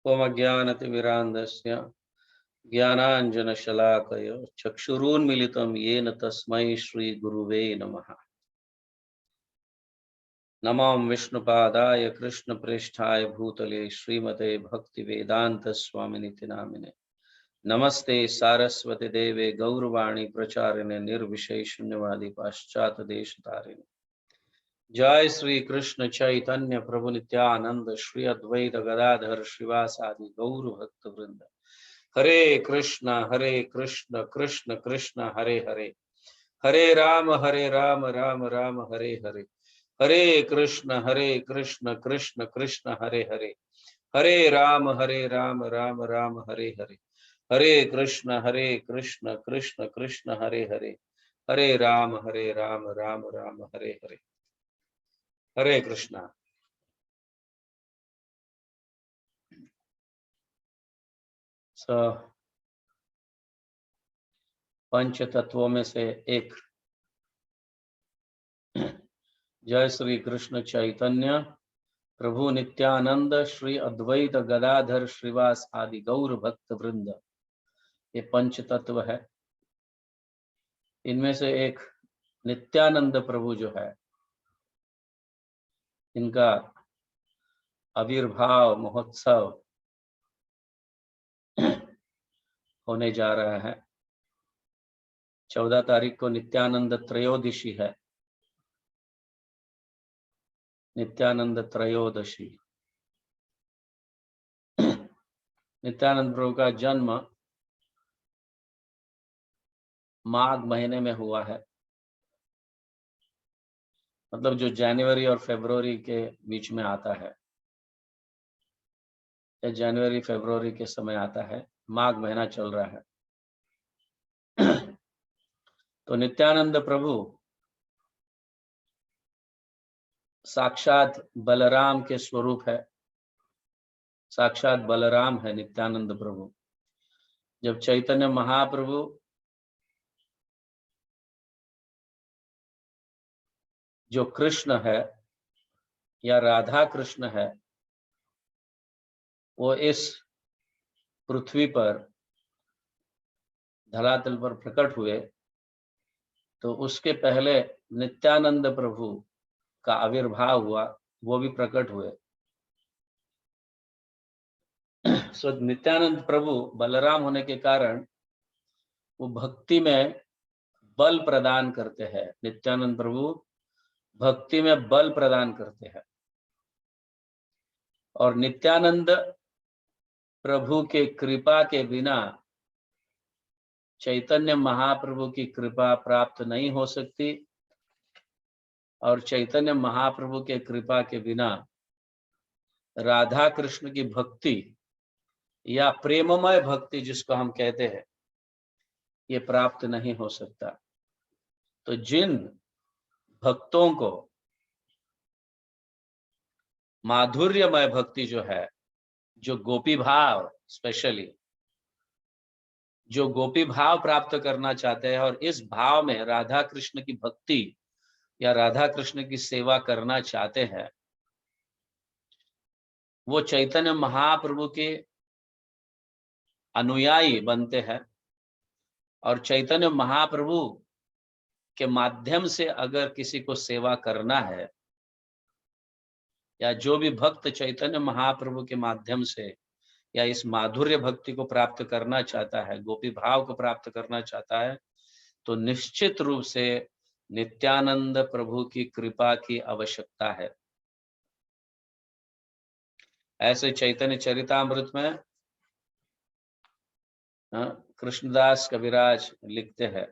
त्वमज्ञानतिमिरान्धस्य ज्ञानाञ्जनशलाकया चक्षुरुन्मिलितं येन तस्मै श्रीगुरुवे नमः। नमो विष्णुपादाय कृष्णप्रेष्ठाय भूतले श्रीमते भक्तिवेदांत स्वामिनिति नामिने। नमस्ते सारस्वती देवे गौरवाणी प्रचारिणे निर्विशेष शून्यवादी पाश्चात देश तारिणे। जय श्री कृष्ण चैतन्य प्रभु नित्यानंद श्री अद्वैत गदाधर श्रीवासादि गौर भक्त वृंद। हरे कृष्ण कृष्ण कृष्ण हरे हरे, हरे राम राम राम हरे हरे, हरे कृष्ण कृष्ण कृष्ण हरे हरे, हरे राम राम राम हरे हरे, हरे कृष्ण कृष्ण कृष्ण हरे हरे, हरे राम राम राम हरे हरे। हरे कृष्णा। पंच तत्वों में से एक जय श्री कृष्ण चैतन्य प्रभु नित्यानंद श्री अद्वैत गदाधर श्रीवास आदि गौर भक्त वृंद, ये पंच तत्व है। इनमें से एक नित्यानंद प्रभु जो है, इनका आविर्भाव महोत्सव होने जा रहा है। 14 तारीख को नित्यानंद त्रयोदशी है। नित्यानंद त्रयोदशी, नित्यानंद प्रभु का जन्म माघ महीने में हुआ है। मतलब जो जनवरी और फरवरी के बीच में आता है, या जनवरी फरवरी के समय आता है, माघ महीना चल रहा है। तो नित्यानंद प्रभु साक्षात बलराम के स्वरूप है, साक्षात बलराम है नित्यानंद प्रभु। जब चैतन्य महाप्रभु जो कृष्ण है या राधा कृष्ण है, वो इस पृथ्वी पर धरातल पर प्रकट हुए, तो उसके पहले नित्यानंद प्रभु का आविर्भाव हुआ, वो भी प्रकट हुए। सो नित्यानंद प्रभु बलराम होने के कारण वो भक्ति में बल प्रदान करते हैं। नित्यानंद प्रभु भक्ति में बल प्रदान करते हैं, और नित्यानंद प्रभु के कृपा के बिना चैतन्य महाप्रभु की कृपा प्राप्त नहीं हो सकती, और चैतन्य महाप्रभु के कृपा के बिना राधा कृष्ण की भक्ति या प्रेममय भक्ति जिसको हम कहते हैं, ये प्राप्त नहीं हो सकता। तो जिन भक्तों को माधुर्यमय भक्ति जो है, जो गोपी भाव, स्पेशली जो गोपी भाव प्राप्त करना चाहते हैं और इस भाव में राधा कृष्ण की भक्ति या राधा कृष्ण की सेवा करना चाहते हैं, वो चैतन्य महाप्रभु के अनुयायी बनते हैं। और चैतन्य महाप्रभु के माध्यम से अगर किसी को सेवा करना है, या जो भी भक्त चैतन्य महाप्रभु के माध्यम से या इस माधुर्य भक्ति को प्राप्त करना चाहता है, गोपी भाव को प्राप्त करना चाहता है, तो निश्चित रूप से नित्यानंद प्रभु की कृपा की आवश्यकता है। ऐसे चैतन्य चरितामृत में कृष्णदास कविराज लिखते हैं,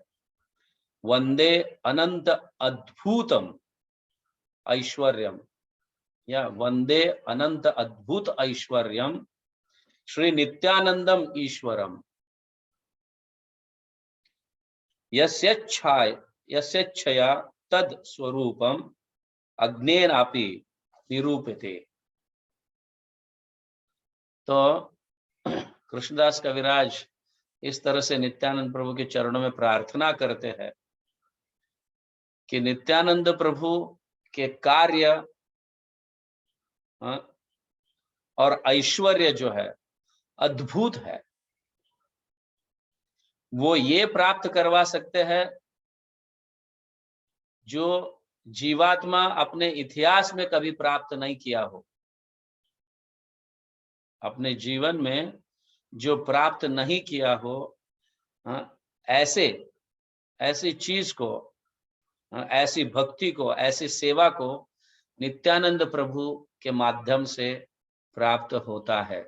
वंदे अनंत अद्भुतम ऐश्वर्यम, या वंदे अनंत अद्भुत ऐश्वर्यम श्री नित्यानंदम ईश्वरम यस्यच्छया तद स्वरूपम अग्नेनापि निरूपते। तो कृष्णदास कविराज इस तरह से नित्यानंद प्रभु के चरणों में प्रार्थना करते हैं कि नित्यानंद प्रभु के कार्य और ऐश्वर्य जो है अद्भुत है। वो ये प्राप्त करवा सकते हैं जो जीवात्मा अपने इतिहास में कभी प्राप्त नहीं किया हो। अपने जीवन में जो प्राप्त नहीं किया हो, हाँ, ऐसे ऐसी चीज को, ऐसी भक्ति को, ऐसी सेवा को नित्यानंद प्रभु के माध्यम से प्राप्त होता है।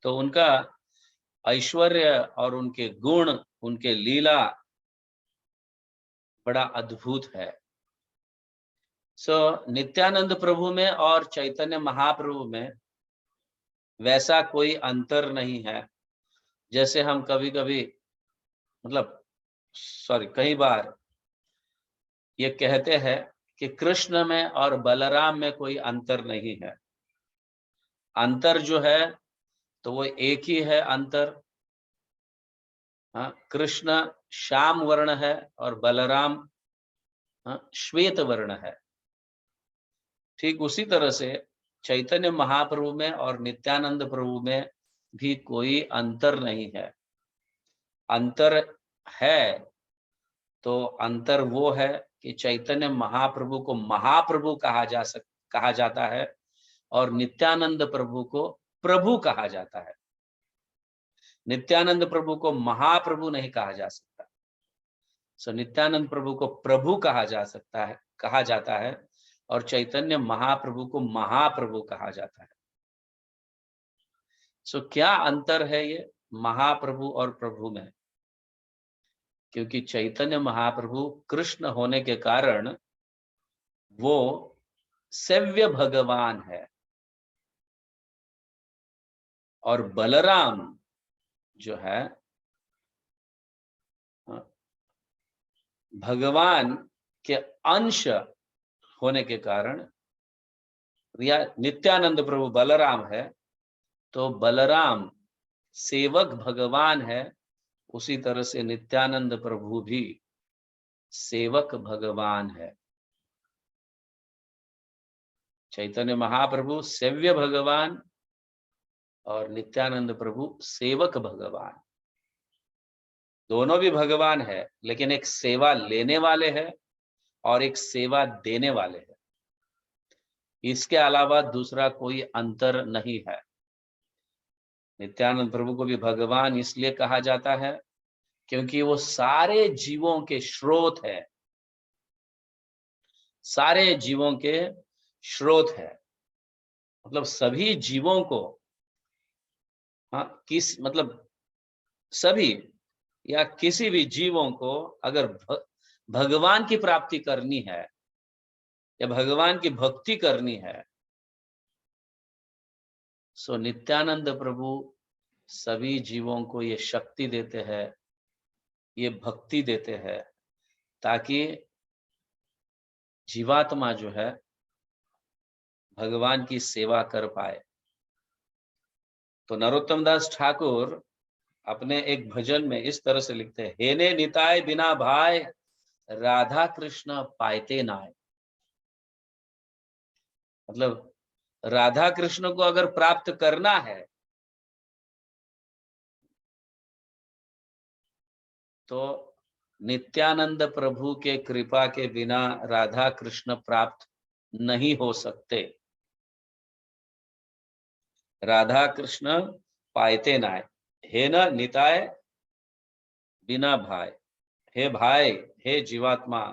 तो उनका ऐश्वर्य और उनके गुण, उनके लीला बड़ा अद्भुत है। नित्यानंद प्रभु में और चैतन्य महाप्रभु में वैसा कोई अंतर नहीं है। जैसे हम कभी कभी कई बार ये कहते हैं कि कृष्ण में और बलराम में कोई अंतर नहीं है। अंतर जो है तो वो एक ही है अंतर। हाँ, कृष्ण श्याम वर्ण है और बलराम श्वेत वर्ण है। ठीक उसी तरह से चैतन्य महाप्रभु में और नित्यानंद प्रभु में भी कोई अंतर नहीं है। अंतर है तो अंतर वो है कि चैतन्य महाप्रभु को महाप्रभु कहा जाता है और नित्यानंद प्रभु को प्रभु कहा जाता है। नित्यानंद प्रभु को महाप्रभु नहीं कहा जा सकता। नित्यानंद प्रभु को प्रभु कहा जाता है और चैतन्य महाप्रभु को महाप्रभु कहा जाता है। क्या अंतर है ये महाप्रभु और प्रभु में? क्योंकि चैतन्य महाप्रभु कृष्ण होने के कारण वो सेव्य भगवान है और बलराम जो है भगवान के अंश होने के कारण, या नित्यानंद प्रभु बलराम है तो बलराम सेवक भगवान है। उसी तरह से नित्यानंद प्रभु भी सेवक भगवान है। चैतन्य महाप्रभु सेव्य भगवान और नित्यानंद प्रभु सेवक भगवान, दोनों भी भगवान है, लेकिन एक सेवा लेने वाले हैं और एक सेवा देने वाले हैं। इसके अलावा दूसरा कोई अंतर नहीं है। नित्यानंद प्रभु को भी भगवान इसलिए कहा जाता है क्योंकि वो सारे जीवों के स्रोत है। सारे जीवों के स्रोत है, मतलब सभी जीवों को, सभी या किसी भी जीवों को अगर भगवान की प्राप्ति करनी है या भगवान की भक्ति करनी है, नित्यानंद प्रभु सभी जीवों को ये शक्ति देते हैं, ये भक्ति देते हैं, ताकि जीवात्मा जो है भगवान की सेवा कर पाए। तो नरोत्तम दास ठाकुर अपने एक भजन में इस तरह से लिखते हैं, हेने निताय बिना भाई राधा कृष्ण पायते नाय। मतलब राधा कृष्ण को अगर प्राप्त करना है तो नित्यानंद प्रभु के कृपा के बिना राधा कृष्ण प्राप्त नहीं हो सकते। राधा कृष्ण पायते नाय, हे न निताय बिना भाई, हे भाई, हे जीवात्मा,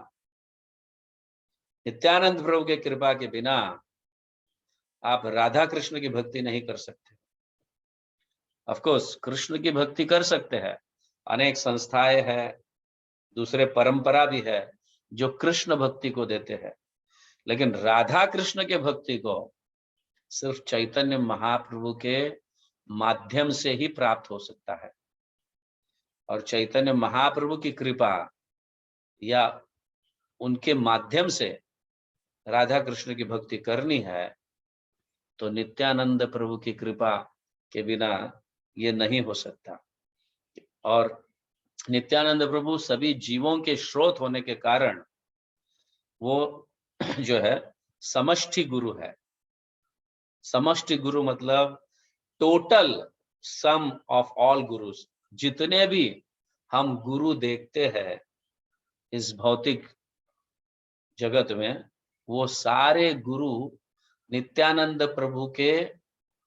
नित्यानंद प्रभु के कृपा के बिना आप राधा कृष्ण की भक्ति नहीं कर सकते। ऑफ कोर्स कृष्ण की भक्ति कर सकते हैं, अनेक संस्थाएं हैं, दूसरे परंपरा भी है जो कृष्ण भक्ति को देते हैं, लेकिन राधा कृष्ण के भक्ति को सिर्फ चैतन्य महाप्रभु के माध्यम से ही प्राप्त हो सकता है। और चैतन्य महाप्रभु की कृपा या उनके माध्यम से राधा कृष्ण की भक्ति करनी है तो नित्यानंद प्रभु की कृपा के बिना ये नहीं हो सकता। और नित्यानंद प्रभु सभी जीवों के स्रोत होने के कारण वो जो है समष्टि गुरु है। समष्टि गुरु मतलब total sum of all gurus, जितने भी हम गुरु देखते हैं इस भौतिक जगत में, वो सारे गुरु नित्यानंद प्रभु के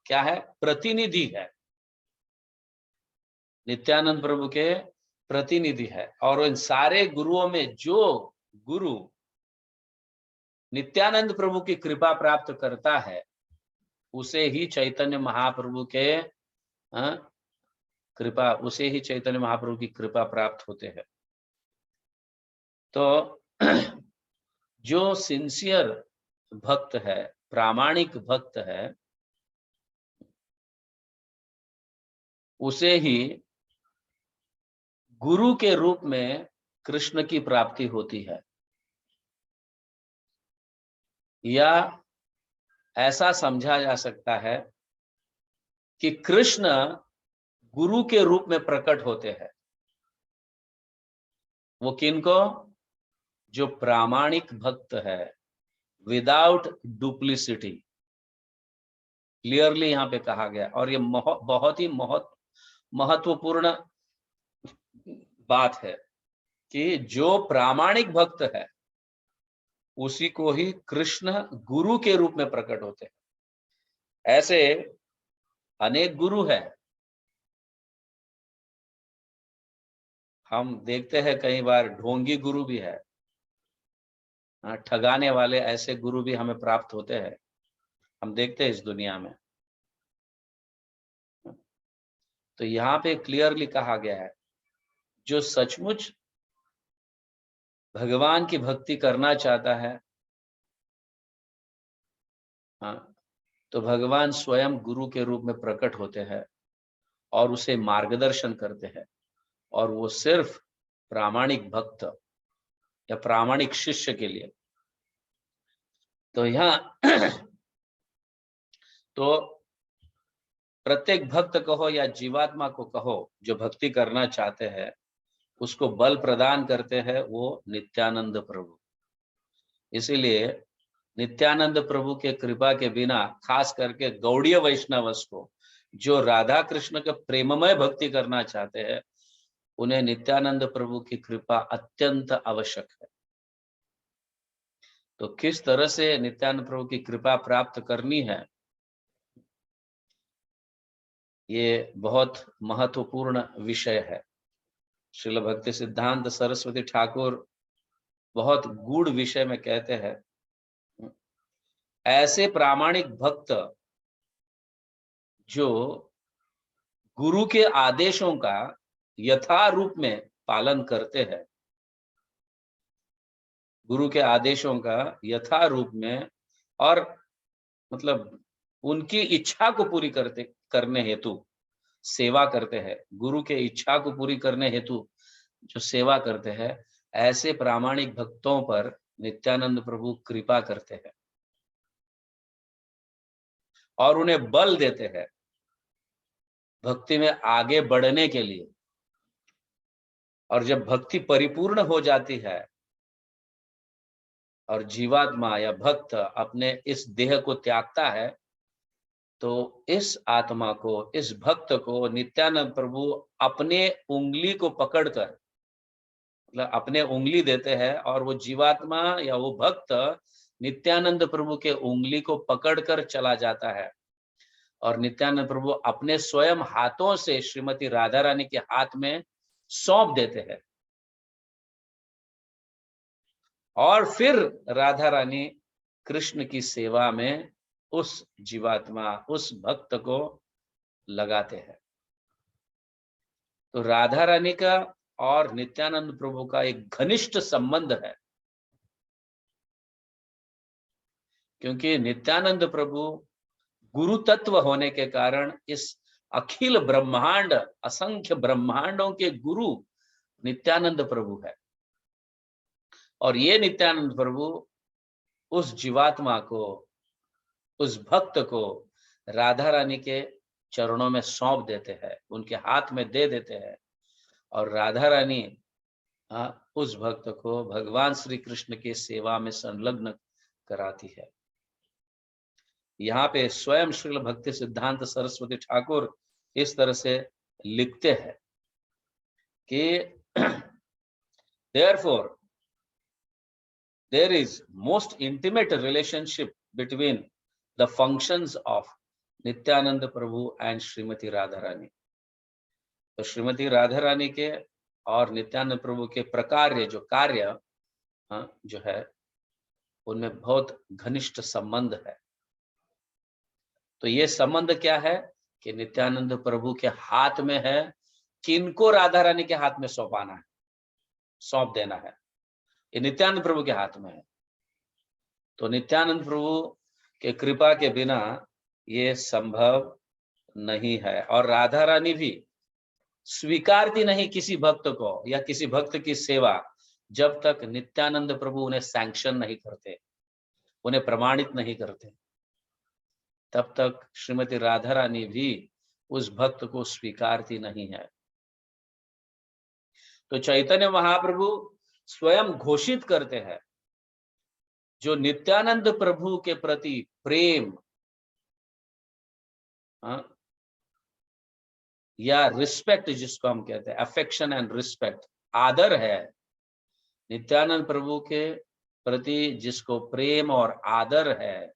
क्या है, प्रतिनिधि है, नित्यानंद प्रभु के प्रतिनिधि है। और इन सारे गुरुओं में जो गुरु नित्यानंद प्रभु की कृपा प्राप्त करता है, उसे ही चैतन्य महाप्रभु के कृपा, उसे ही चैतन्य महाप्रभु की कृपा प्राप्त होते हैं। तो जो सिंसियर भक्त है, प्रामाणिक भक्त है, उसे ही गुरु के रूप में कृष्ण की प्राप्ति होती है, या ऐसा समझा जा सकता है कि कृष्ण गुरु के रूप में प्रकट होते हैं। वो किनको? जो प्रामाणिक भक्त है, विदाउट डुप्लिसिटी, क्लियरली यहां पे कहा गया। और ये बहुत ही महत्वपूर्ण बात है कि जो प्रामाणिक भक्त है उसी को ही कृष्ण गुरु के रूप में प्रकट होते हैं। ऐसे अनेक गुरु हैं, हम देखते हैं कई बार ढोंगी गुरु भी है, ठगाने वाले ऐसे गुरु भी हमें प्राप्त होते हैं, हम देखते हैं इस दुनिया में। तो यहाँ पे क्लियरली कहा गया है, जो सचमुच भगवान की भक्ति करना चाहता है, हाँ, तो भगवान स्वयं गुरु के रूप में प्रकट होते हैं और उसे मार्गदर्शन करते हैं। और वो सिर्फ प्रामाणिक भक्त या प्रामाणिक शिष्य के लिए। तो यहाँ तो प्रत्येक भक्त कहो या जीवात्मा को कहो, जो भक्ति करना चाहते हैं, उसको बल प्रदान करते हैं वो नित्यानंद प्रभु। इसीलिए नित्यानंद प्रभु के कृपा के बिना, खास करके गौड़ीय वैष्णवस को, जो राधा कृष्ण के प्रेममय भक्ति करना चाहते हैं, उन्हें नित्यानंद प्रभु की कृपा अत्यंत आवश्यक है। तो किस तरह से नित्यानंद प्रभु की कृपा प्राप्त करनी है, ये बहुत महत्वपूर्ण विषय है। श्रील भक्ति सिद्धांत सरस्वती ठाकुर बहुत गूढ़ विषय में कहते हैं, ऐसे प्रामाणिक भक्त जो गुरु के आदेशों का यथारूप में पालन करते हैं, गुरु के आदेशों का यथारूप में, और मतलब उनकी इच्छा को पूरी करने हेतु सेवा करते हैं, गुरु के इच्छा को पूरी करने हेतु जो सेवा करते हैं, ऐसे प्रामाणिक भक्तों पर नित्यानंद प्रभु कृपा करते हैं और उन्हें बल देते हैं भक्ति में आगे बढ़ने के लिए। और जब भक्ति परिपूर्ण हो जाती है और जीवात्मा या भक्त अपने इस देह को त्यागता है, तो इस आत्मा को, इस भक्त को नित्यानंद प्रभु अपने उंगली को पकड़कर, मतलब अपने उंगली देते हैं, और वो जीवात्मा या वो भक्त नित्यानंद प्रभु के उंगली को पकड़कर चला जाता है। और नित्यानंद प्रभु अपने स्वयं हाथों से श्रीमती राधा रानी के हाथ में सौंप देते हैं, और फिर राधा रानी कृष्ण की सेवा में उस जीवात्मा, उस भक्त को लगाते हैं। तो राधा रानी का और नित्यानंद प्रभु का एक घनिष्ठ संबंध है, क्योंकि नित्यानंद प्रभु गुरु तत्व होने के कारण इस अखिल ब्रह्मांड, असंख्य ब्रह्मांडों के गुरु नित्यानंद प्रभु है। और ये नित्यानंद प्रभु उस जीवात्मा को, उस भक्त को राधा रानी के चरणों में सौंप देते हैं, उनके हाथ में दे देते हैं, और राधा रानी उस भक्त को भगवान श्री कृष्ण की सेवा में संलग्न कराती है। यहाँ पे स्वयं श्रील भक्ति सिद्धांत सरस्वती ठाकुर इस तरह से लिखते हैं कि therefore there is most intimate relationship between the functions of Nityananda Prabhu and Shrimati Radha Rani. तो श्रीमती राधा रानी के और नित्यानंद प्रभु के प्रकार्य जो कार्य जो है उनमें बहुत घनिष्ठ संबंध है। तो ये संबंध क्या है कि नित्यानंद प्रभु के हाथ में है, किनको राधा रानी के हाथ में सौंपाना है, सौंप देना है, ये नित्यानंद प्रभु के हाथ में है। तो नित्यानंद प्रभु के कृपा के बिना ये संभव नहीं है। और राधा रानी भी स्वीकारती नहीं किसी भक्त को या किसी भक्त की सेवा जब तक नित्यानंद प्रभु उन्हें सैंक्शन नहीं करते, उन्हें प्रमाणित नहीं करते, तब तक श्रीमती राधा रानी भी उस भक्त को स्वीकारती नहीं है। तो चैतन्य महाप्रभु स्वयं घोषित करते हैं जो नित्यानंद प्रभु के प्रति प्रेम या रिस्पेक्ट, जिसको हम कहते हैं अफेक्शन एंड रिस्पेक्ट, आदर है, नित्यानंद प्रभु के प्रति जिसको प्रेम और आदर है,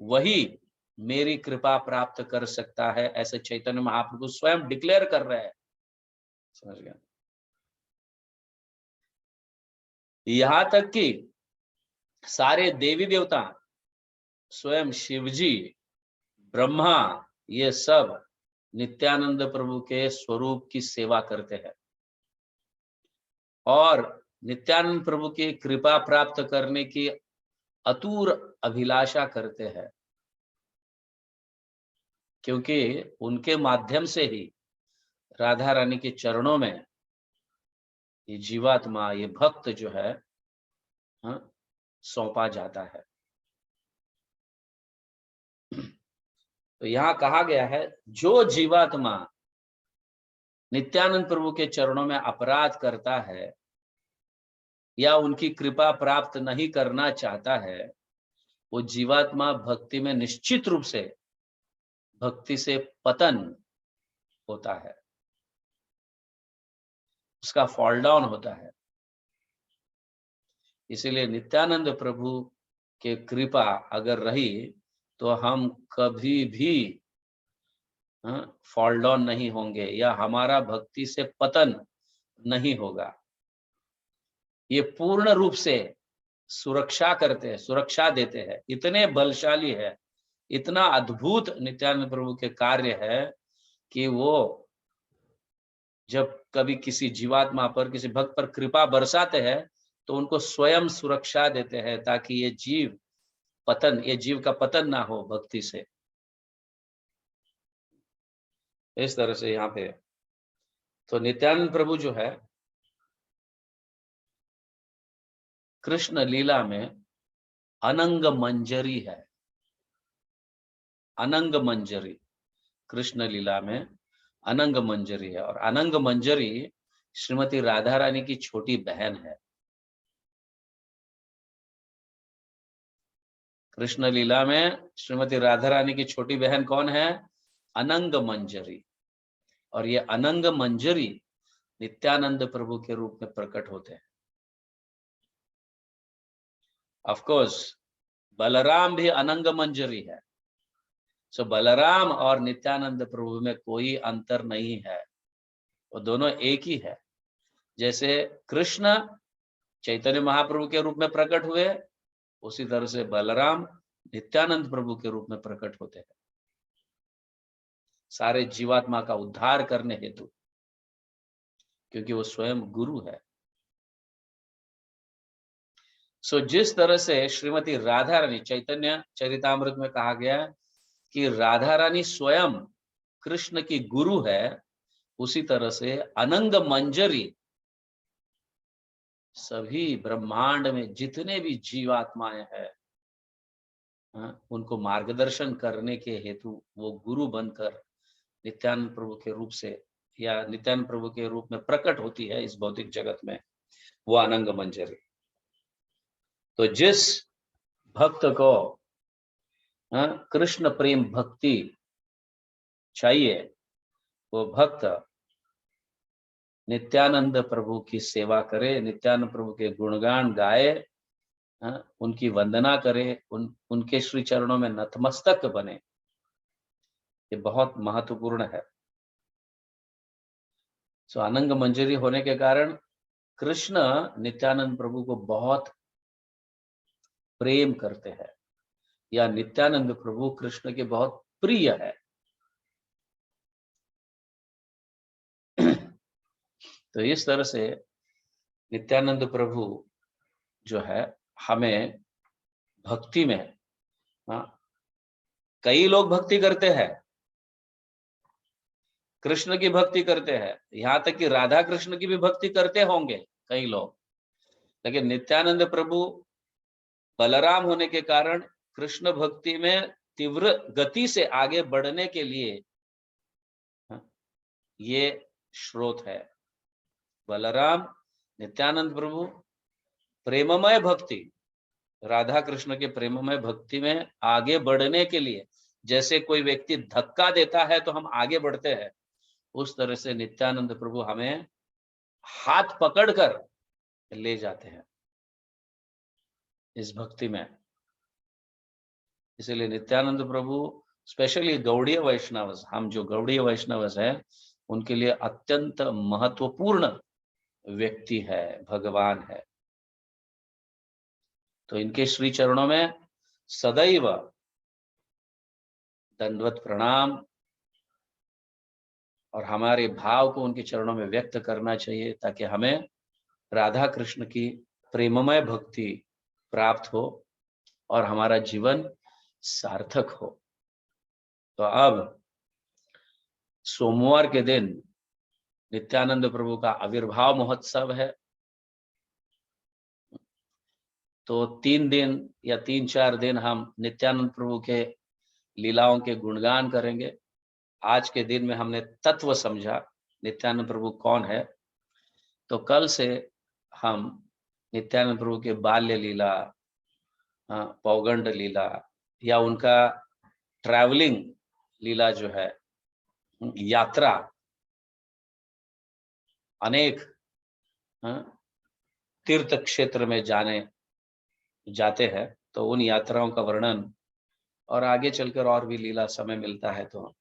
वही मेरी कृपा प्राप्त कर सकता है, ऐसे चैतन्य महाप्रभु स्वयं डिक्लेयर कर रहे हैं। समझ गया? यहां तक कि सारे देवी देवता, स्वयं शिवजी, ब्रह्मा, ये सब नित्यानंद प्रभु के स्वरूप की सेवा करते हैं और नित्यानंद प्रभु की कृपा प्राप्त करने की अतुर अभिलाषा करते हैं, क्योंकि उनके माध्यम से ही राधा रानी के चरणों में ये जीवात्मा, ये भक्त जो है सौंपा जाता है। तो यहां कहा गया है, जो जीवात्मा नित्यानंद प्रभु के चरणों में अपराध करता है या उनकी कृपा प्राप्त नहीं करना चाहता है, वो जीवात्मा भक्ति में निश्चित रूप से भक्ति से पतन होता है, उसका फॉल डाउन होता है। इसीलिए नित्यानंद प्रभु के कृपा अगर रही तो हम कभी भी फॉल डाउन नहीं होंगे या हमारा भक्ति से पतन नहीं होगा। ये पूर्ण रूप से सुरक्षा करते हैं, सुरक्षा देते हैं, इतने बलशाली है, इतना अद्भुत नित्यानंद प्रभु के कार्य है कि वो जब कभी किसी जीवात्मा पर, किसी भक्त पर कृपा बरसाते हैं तो उनको स्वयं सुरक्षा देते हैं ताकि ये जीव का पतन ना हो भक्ति से। इस तरह से यहाँ पे तो नित्यानंद प्रभु जो है कृष्ण लीला में अनंग मंजरी है। अनंग मंजरी कृष्ण लीला में अनंग मंजरी है और अनंग मंजरी श्रीमती राधा रानी की छोटी बहन है। कृष्ण लीला में श्रीमती राधा रानी की छोटी बहन कौन है? अनंग मंजरी। और ये अनंग मंजरी नित्यानंद प्रभु के रूप में प्रकट होते हैं। ऑफ कोर्स बलराम भी अनंग मंजरी है। सो बलराम और नित्यानंद प्रभु में कोई अंतर नहीं है, वो दोनों एक ही है। जैसे कृष्ण चैतन्य महाप्रभु के रूप में प्रकट हुए, उसी तरह से बलराम नित्यानंद प्रभु के रूप में प्रकट होते हैं, सारे जीवात्मा का उद्धार करने हेतु, क्योंकि वो स्वयं गुरु है। सो जिस तरह से श्रीमती राधा रानी, चैतन्य चरितामृत में कहा गया कि राधा रानी स्वयं कृष्ण की गुरु है, उसी तरह से अनंग मंजरी सभी ब्रह्मांड में जितने भी जीवात्माएं हैं उनको मार्गदर्शन करने के हेतु वो गुरु बनकर नित्यानंद प्रभु के रूप से या नित्यानंद प्रभु के रूप में प्रकट होती है इस भौतिक जगत में, वो अनंग मंजरी। तो जिस भक्त को हाँ, कृष्ण प्रेम भक्ति चाहिए, वो भक्त नित्यानंद प्रभु की सेवा करे, नित्यानंद प्रभु के गुणगान गाए, हाँ, उनकी वंदना करे, उनके श्री चरणों में नतमस्तक बने। ये बहुत महत्वपूर्ण है। सो अनंग मंजरी होने के कारण कृष्ण नित्यानंद प्रभु को बहुत प्रेम करते हैं, या नित्यानंद प्रभु कृष्ण के बहुत प्रिय है। तो इस तरह से नित्यानंद प्रभु जो है हमें भक्ति में, हाँ, कई लोग भक्ति करते हैं, कृष्ण की भक्ति करते हैं, यहां तक कि राधा कृष्ण की भी भक्ति करते होंगे कई लोग, लेकिन नित्यानंद प्रभु बलराम होने के कारण कृष्ण भक्ति में तीव्र गति से आगे बढ़ने के लिए, हाँ, ये स्रोत है। बलराम, नित्यानंद प्रभु, प्रेममय भक्ति, राधा कृष्ण के प्रेममय भक्ति में आगे बढ़ने के लिए, जैसे कोई व्यक्ति धक्का देता है तो हम आगे बढ़ते हैं, उस तरह से नित्यानंद प्रभु हमें हाथ पकड़कर ले जाते हैं इस भक्ति में। इसलिए नित्यानंद प्रभु स्पेशली गौड़ीय वैष्णव, हम जो गौड़ीय वैष्णव हैं उनके लिए अत्यंत महत्वपूर्ण व्यक्ति है, भगवान है। तो इनके श्री चरणों में सदैव दंडवत प्रणाम, और हमारे भाव को उनके चरणों में व्यक्त करना चाहिए, ताकि हमें राधा कृष्ण की प्रेममय भक्ति प्राप्त हो और हमारा जीवन सार्थक हो। तो अब सोमवार के दिन नित्यानंद प्रभु का आविर्भाव महोत्सव है। तो 3 दिन या 3-4 दिन हम नित्यानंद प्रभु के लीलाओं के गुणगान करेंगे। आज के दिन में हमने तत्व समझा नित्यानंद प्रभु कौन है, तो कल से हम नित्यानंद प्रभु के बाल्य लीला, पौगंड लीला, या उनका ट्रैवलिंग लीला जो है, यात्रा, अनेक तीर्थ क्षेत्र में जाते हैं, तो उन यात्राओं का वर्णन, और आगे चलकर और भी लीला समय मिलता है तो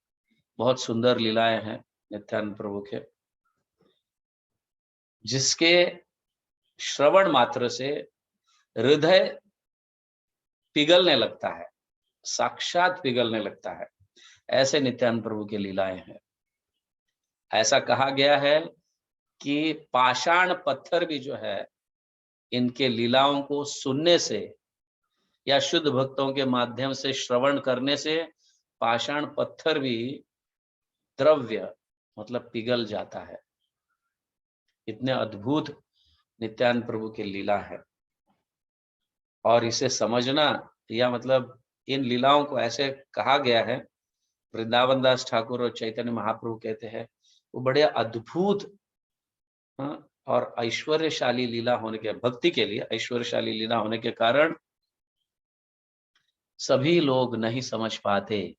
बहुत सुंदर लीलाएं हैं नित्यानंद प्रभु के, जिसके श्रवण मात्र से हृदय पिघलने लगता है, साक्षात पिघलने लगता है। ऐसे नित्यानंद प्रभु की लीलाएं हैं। ऐसा कहा गया है कि पाषाण पत्थर भी जो है इनके लीलाओं को सुनने से या शुद्ध भक्तों के माध्यम से श्रवण करने से पाषाण पत्थर भी द्रव्य मतलब पिघल जाता है। इतने अद्भुत नित्यानंद प्रभु की लीला है, और इसे समझना, या मतलब इन लीलाओं को ऐसे कहा गया है, वृंदावन दास ठाकुर और चैतन्य महाप्रभु कहते हैं वो बड़े अद्भुत और ऐश्वर्यशाली लीला होने के, भक्ति के लिए ऐश्वर्यशाली लीला होने के कारण सभी लोग नहीं समझ पाते।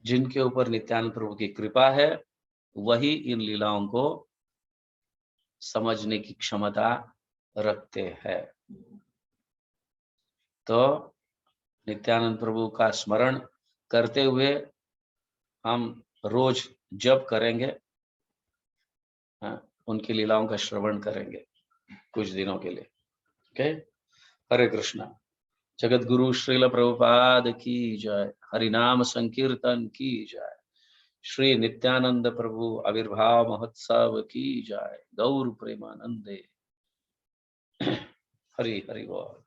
जिनके ऊपर नित्यानंद प्रभु की कृपा है वही इन लीलाओं को समझने की क्षमता रखते हैं। तो नित्यानंद प्रभु का स्मरण करते हुए हम रोज जप करेंगे, उनकी लीलाओं का श्रवण करेंगे कुछ दिनों के लिए। ओके, हरे कृष्णा। जगत गुरु श्रील प्रभुपाद की जय। हरिनाम संकीर्तन की जय। श्री नित्यानंद प्रभु आविर्भाव महोत्सव की जय। गौर प्रेमानंदे। हरि हरि बोल।